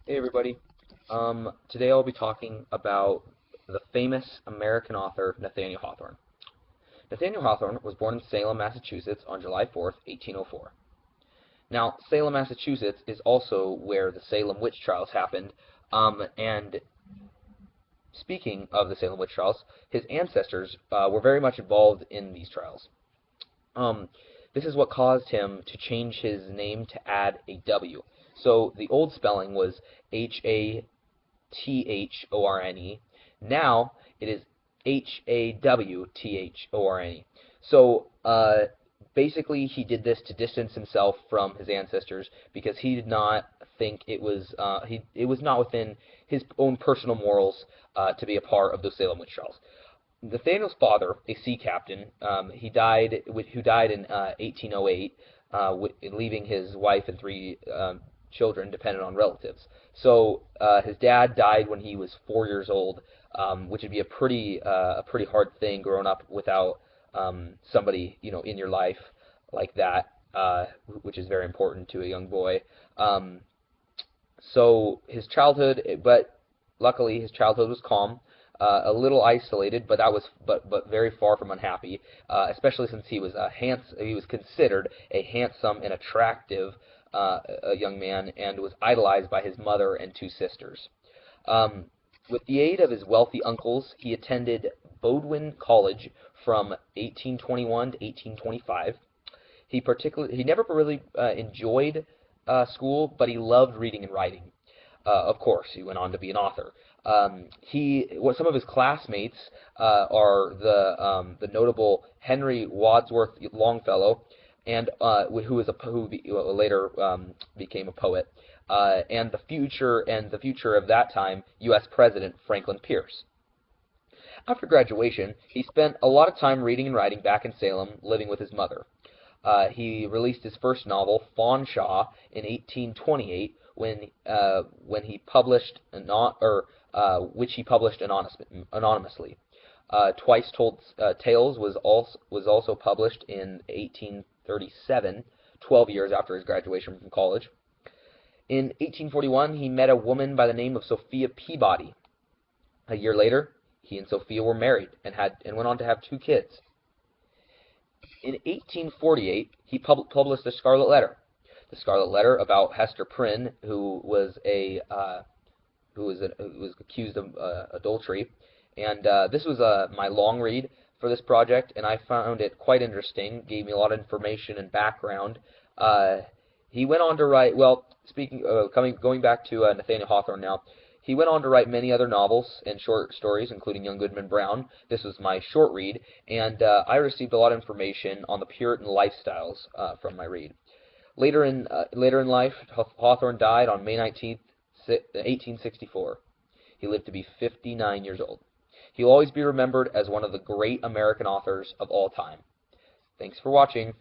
Hey everybody. Today I'll be talking about the famous American author Nathaniel Hawthorne. Nathaniel Hawthorne was born in Salem, Massachusetts on July 4th, 1804. Now, Salem, Massachusetts is also where the Salem witch trials happened, and speaking of the Salem witch trials, his ancestors were very much involved in these trials. Um, this is what caused him to change his name to add a W. So the old spelling was Hathorne. Now it is Hawthorne. So basically, he did this to distance himself from his ancestors because he did not think it was not within his own personal morals to be a part of the Salem witch trials. Nathaniel's father, a sea captain, who died in 1808, leaving his wife and three children dependent on relatives. So his dad died when he was 4 years old, which would be a pretty hard thing growing up without somebody in your life like that, which is very important to a young boy. Um, but luckily his childhood was calm, a little isolated, but but very far from unhappy, especially since he was considered a handsome and attractive a young man and was idolized by his mother and two sisters. Um, with the aid of his wealthy uncles, he attended Bowdoin College from 1821 to 1825. He never really enjoyed school, but he loved reading and writing. Of course, he went on to be an author. Some of his classmates are the notable Henry Wadsworth Longfellow, and who later became a poet, and the future of that time U.S. President Franklin Pierce. After graduation, he spent a lot of time reading and writing back in Salem, living with his mother. He released his first novel, Fanshawe, in 1828, when he published which he published anonymously. Twice Told Tales was also published in 1837, 12 years after his graduation from college. In 1841, he met a woman by the name of Sophia Peabody. A year later, he and Sophia were married and went on to have two kids. In 1848, he published The Scarlet Letter. The Scarlet Letter about Hester Prynne, who was accused of adultery. And this was my long read for this project, and I found it quite interesting. Gave me a lot of information and background. He went on to write. Well, going back to Nathaniel Hawthorne now. He went on to write many other novels and short stories, including Young Goodman Brown. This was my short read, and I received a lot of information on the Puritan lifestyles from my read. Later in life, Hawthorne died on May 19th, 1864. He lived to be 59 years old. He'll always be remembered as one of the great American authors of all time. Thanks for watching.